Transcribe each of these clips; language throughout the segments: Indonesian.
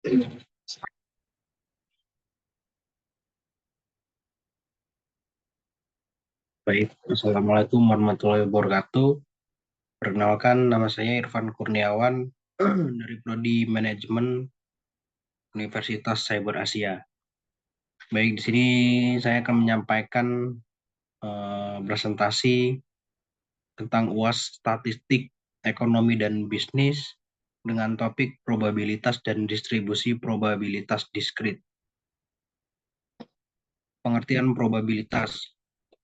Baik, Assalamualaikum warahmatullahi wabarakatuh. Perkenalkan, nama saya Irfan Kurniawan dari Prodi Manajemen Universitas Cyber Asia. Baik, di sini saya akan menyampaikan presentasi tentang UAS Statistik Ekonomi dan Bisnis dengan topik probabilitas dan distribusi probabilitas diskrit. Pengertian probabilitas.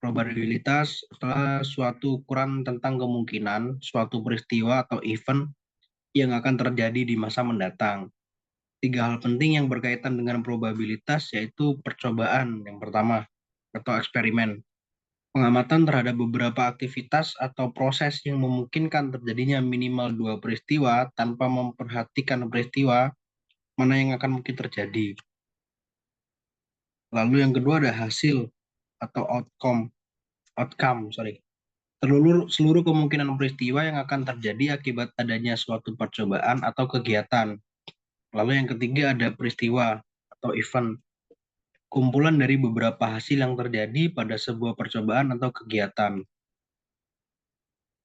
Probabilitas adalah suatu ukuran tentang kemungkinan suatu peristiwa atau event yang akan terjadi di masa mendatang. Tiga hal penting yang berkaitan dengan probabilitas yaitu percobaan yang pertama atau eksperimen. Pengamatan terhadap beberapa aktivitas atau proses yang memungkinkan terjadinya minimal dua peristiwa tanpa memperhatikan peristiwa mana yang akan mungkin terjadi. Lalu yang kedua ada hasil atau outcome. Seluruh kemungkinan peristiwa yang akan terjadi akibat adanya suatu percobaan atau kegiatan. Lalu yang ketiga ada peristiwa atau event. Kumpulan dari beberapa hasil yang terjadi pada sebuah percobaan atau kegiatan.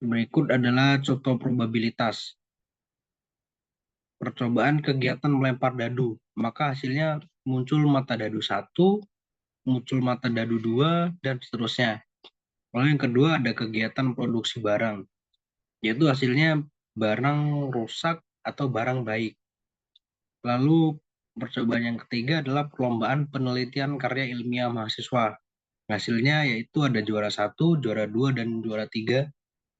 Berikut adalah contoh probabilitas. Percobaan kegiatan melempar dadu, maka hasilnya muncul mata dadu 1, muncul mata dadu 2, dan seterusnya. Lalu yang kedua ada kegiatan produksi barang, yaitu hasilnya barang rusak atau barang baik. Lalu percobaan yang ketiga adalah perlombaan penelitian karya ilmiah mahasiswa. Hasilnya yaitu ada juara 1, juara 2, dan juara 3,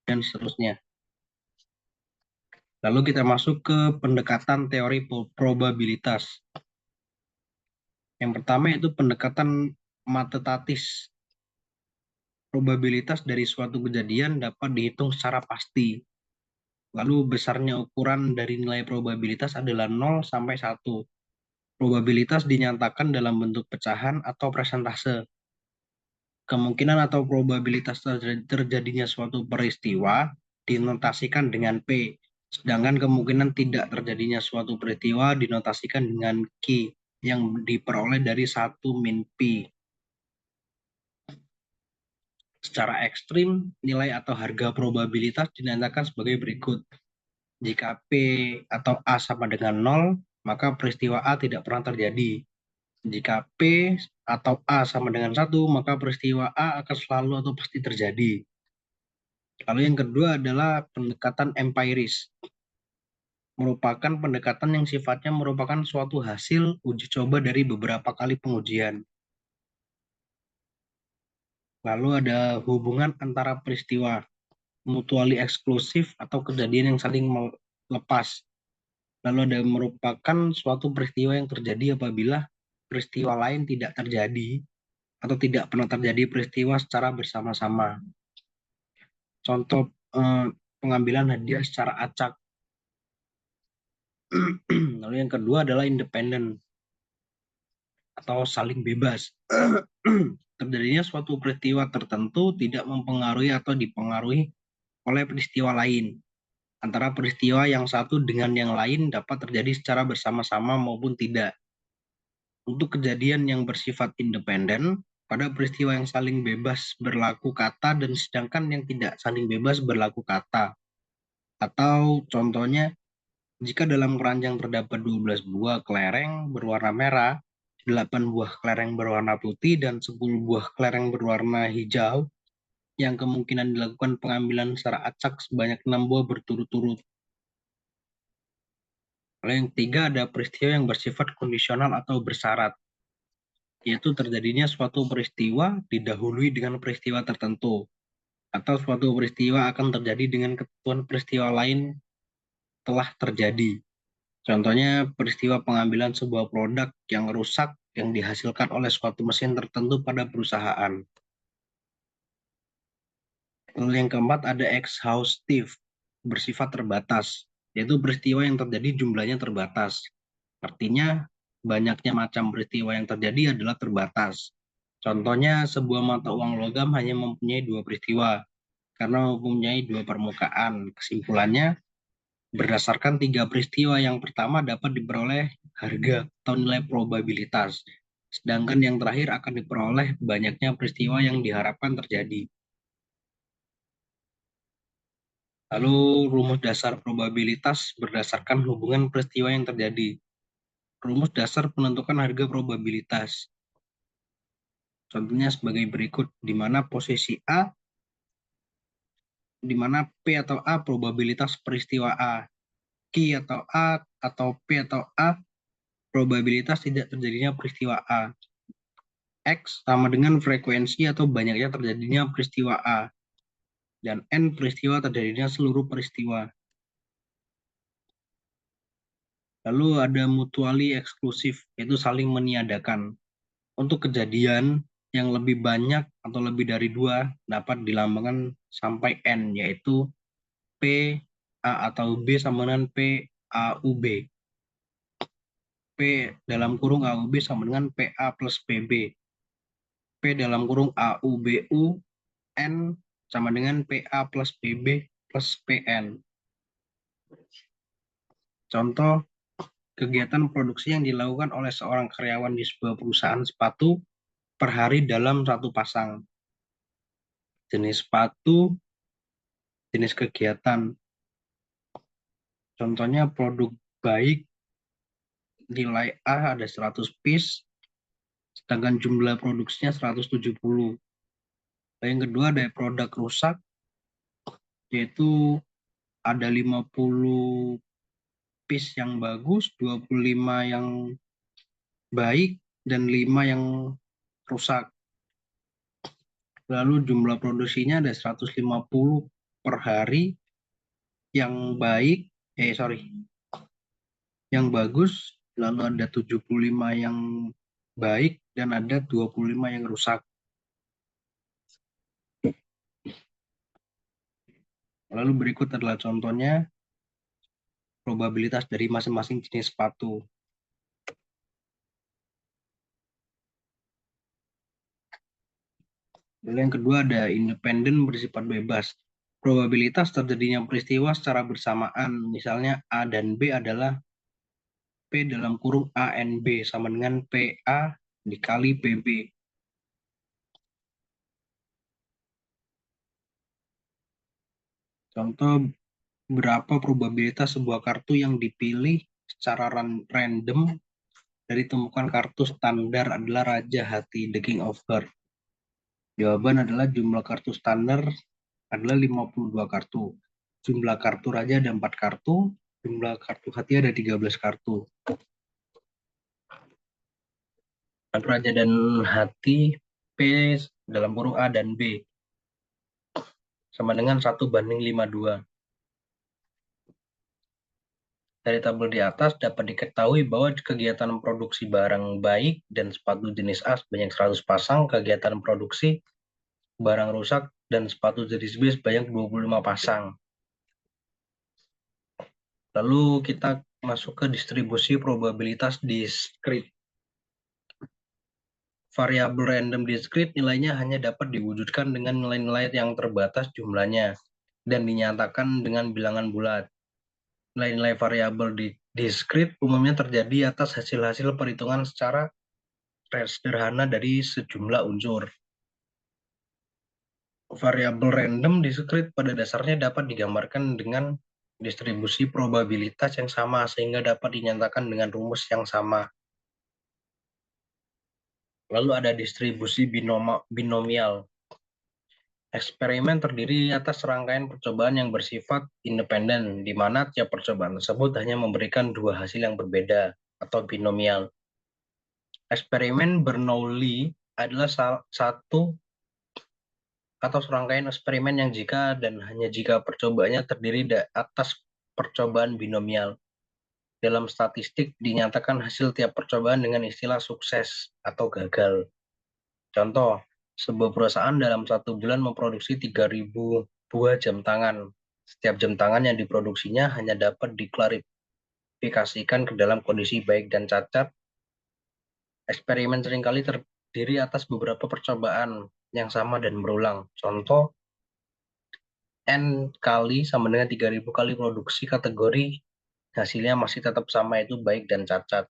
dan seterusnya. Lalu kita masuk ke pendekatan teori probabilitas. Yang pertama yaitu pendekatan matematis. Probabilitas dari suatu kejadian dapat dihitung secara pasti. Lalu besarnya ukuran dari nilai probabilitas adalah 0 sampai 1. Probabilitas dinyatakan dalam bentuk pecahan atau persentase. Kemungkinan atau probabilitas terjadinya suatu peristiwa dinotasikan dengan P, sedangkan kemungkinan tidak terjadinya suatu peristiwa dinotasikan dengan Q yang diperoleh dari 1 min P. Secara ekstrim, nilai atau harga probabilitas dinyatakan sebagai berikut. Jika P atau A sama dengan 0, maka peristiwa A tidak pernah terjadi. Jika P atau A sama dengan 1, maka peristiwa A akan selalu atau pasti terjadi. Lalu yang kedua adalah pendekatan empiris. Merupakan pendekatan yang sifatnya merupakan suatu hasil uji coba dari beberapa kali pengujian. Lalu ada hubungan antara peristiwa mutually eksklusif atau kejadian yang saling melepas. Lalu ada merupakan suatu peristiwa yang terjadi apabila peristiwa lain tidak terjadi atau tidak pernah terjadi peristiwa secara bersama-sama. Contoh pengambilan hadiah secara acak. Lalu yang kedua adalah independen atau saling bebas. Terjadinya suatu peristiwa tertentu tidak mempengaruhi atau dipengaruhi oleh peristiwa lain. Antara peristiwa yang satu dengan yang lain dapat terjadi secara bersama-sama maupun tidak. Untuk kejadian yang bersifat independen, pada peristiwa yang saling bebas berlaku kata dan sedangkan yang tidak saling bebas berlaku kata. Atau contohnya, jika dalam keranjang terdapat 12 buah kelereng berwarna merah, 8 buah kelereng berwarna putih, dan 10 buah kelereng berwarna hijau, yang kemungkinan dilakukan pengambilan secara acak sebanyak 6 buah berturut-turut. Lalu yang ketiga ada peristiwa yang bersifat kondisional atau bersyarat, yaitu terjadinya suatu peristiwa didahului dengan peristiwa tertentu, atau suatu peristiwa akan terjadi dengan ketentuan peristiwa lain telah terjadi. Contohnya peristiwa pengambilan sebuah produk yang rusak yang dihasilkan oleh suatu mesin tertentu pada perusahaan. Lalu yang keempat ada exhaustive, bersifat terbatas, yaitu peristiwa yang terjadi jumlahnya terbatas. Artinya banyaknya macam peristiwa yang terjadi adalah terbatas. Contohnya sebuah mata uang logam hanya mempunyai dua peristiwa karena mempunyai dua permukaan. Kesimpulannya, Berdasarkan 3 peristiwa, yang pertama dapat diperoleh harga atau nilai probabilitas, sedangkan yang terakhir akan diperoleh banyaknya peristiwa yang diharapkan terjadi. Lalu rumus dasar probabilitas berdasarkan hubungan peristiwa yang terjadi. Rumus dasar penentukan harga probabilitas. Contohnya sebagai berikut, di mana posisi A, di mana P atau A probabilitas peristiwa A, Q atau A atau P atau A probabilitas tidak terjadinya peristiwa A. X sama dengan frekuensi atau banyaknya terjadinya peristiwa A. Dan N peristiwa terjadinya seluruh peristiwa. Lalu ada mutually eksklusif, yaitu saling meniadakan. Untuk kejadian yang lebih banyak atau lebih dari 2 dapat dilambangkan sampai N, yaitu P A atau B sama dengan P A U B. P dalam kurung A U B sama dengan P A plus P B. P dalam kurung A U B U N sama dengan P A plus P B plus P N. Contoh kegiatan produksi yang dilakukan oleh seorang karyawan di sebuah perusahaan sepatu per hari dalam satu pasang. Jenis sepatu, jenis kegiatan. Contohnya produk baik, nilai A ada 100 piece, sedangkan jumlah produksinya 170. Yang kedua ada produk rusak, yaitu ada 50 piece yang bagus, 25 yang baik, dan 5 yang rusak. Lalu jumlah produksinya ada 150 per hari, yang baik, yang bagus, lalu ada 75 yang baik, dan ada 25 yang rusak. Lalu berikut adalah contohnya probabilitas dari masing-masing jenis sepatu. Lalu yang kedua ada independen bersifat bebas. Probabilitas terjadinya peristiwa secara bersamaan, misalnya A dan B adalah P dalam kurung A N B sama dengan PA dikali PB. Contoh, berapa probabilitas sebuah kartu yang dipilih secara random dari temukan kartu standar adalah Raja Hati, The King of Hearts. Jawaban adalah jumlah kartu standar adalah 52 kartu. Jumlah kartu raja ada 4 kartu, jumlah kartu hati ada 13 kartu. Kartu raja dan hati P dalam kurung A dan B sama dengan 1:52. Dari tabel di atas dapat diketahui bahwa kegiatan produksi barang baik dan sepatu jenis A sebanyak 100 pasang, kegiatan produksi barang rusak dan sepatu jenis B sebanyak 25 pasang. Lalu kita masuk ke distribusi probabilitas discrete. Variabel random discrete nilainya hanya dapat diwujudkan dengan nilai-nilai yang terbatas jumlahnya dan dinyatakan dengan bilangan bulat. Nilai-nilai variabel discrete umumnya terjadi atas hasil-hasil perhitungan secara sederhana dari sejumlah unsur. Variabel random discrete pada dasarnya dapat digambarkan dengan distribusi probabilitas yang sama sehingga dapat dinyatakan dengan rumus yang sama. Lalu ada distribusi binomial. Eksperimen terdiri atas rangkaian percobaan yang bersifat independen, di mana tiap percobaan tersebut hanya memberikan 2 hasil yang berbeda atau binomial. Eksperimen Bernoulli adalah satu atau serangkaian eksperimen yang jika dan hanya jika percobaannya terdiri atas percobaan binomial. Dalam statistik dinyatakan hasil tiap percobaan dengan istilah sukses atau gagal. Contoh, sebuah perusahaan dalam 1 bulan memproduksi 3.000 buah jam tangan. Setiap jam tangan yang diproduksinya hanya dapat diklarifikasikan ke dalam kondisi baik dan cacat. Eksperimen seringkali terdiri atas beberapa percobaan yang sama dan berulang. Contoh, N kali sama dengan 3000 kali produksi kategori hasilnya masih tetap sama, itu baik dan cacat.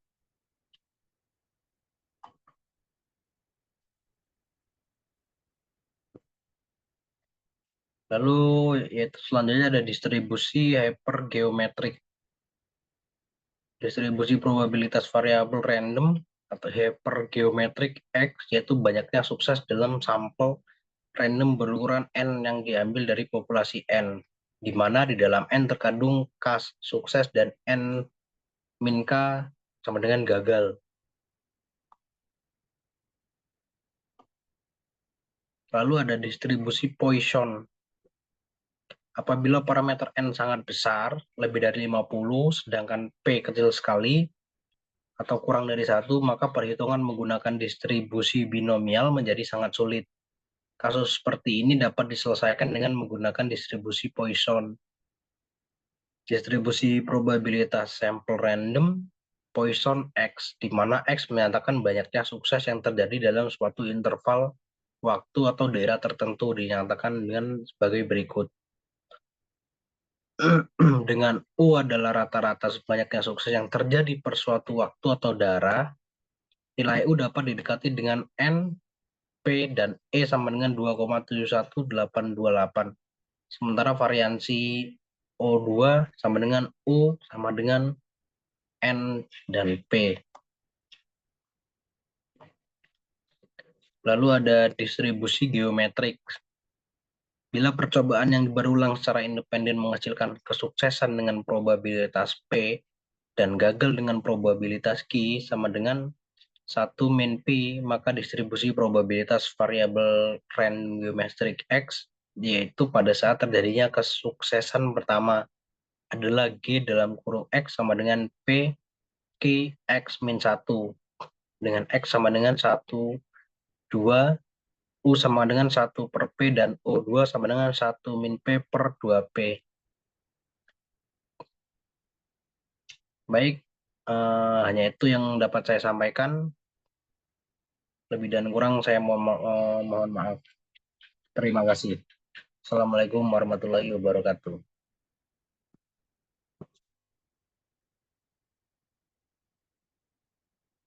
Lalu yaitu selanjutnya ada distribusi hypergeometrik. Distribusi probabilitas variabel random atau hypergeometrik X yaitu banyaknya sukses dalam sampel random berukuran N yang diambil dari populasi N, di mana di dalam N terkandung K sukses dan N min K sama dengan gagal. Lalu ada distribusi Poisson. Apabila parameter N sangat besar, lebih dari 50, sedangkan P kecil sekali atau kurang dari 1, maka perhitungan menggunakan distribusi binomial menjadi sangat sulit. Kasus seperti ini dapat diselesaikan dengan menggunakan distribusi Poisson. Distribusi probabilitas sampel random Poisson X, di mana X menyatakan banyaknya sukses yang terjadi dalam suatu interval waktu atau daerah tertentu, dinyatakan dengan sebagai berikut. Dengan U adalah rata-rata sebanyaknya sukses yang terjadi per suatu waktu atau daerah, nilai U dapat didekati dengan N, P, dan E sama dengan 2,71828. Sementara variansi O2 sama dengan U sama dengan N dan P. Lalu ada distribusi geometrik. Bila percobaan yang berulang secara independen menghasilkan kesuksesan dengan probabilitas P dan gagal dengan probabilitas Q sama dengan 1 min P, maka distribusi probabilitas variabel random geometrik X, yaitu pada saat terjadinya kesuksesan pertama, adalah G dalam kurung X sama dengan P Q X min 1, dengan X sama dengan 1, 2, U sama dengan 1 per P, dan O2 sama dengan 1 min P per 2P. Baik, hanya itu yang dapat saya sampaikan. Lebih dan kurang saya mohon maaf. Terima kasih. Assalamualaikum warahmatullahi wabarakatuh.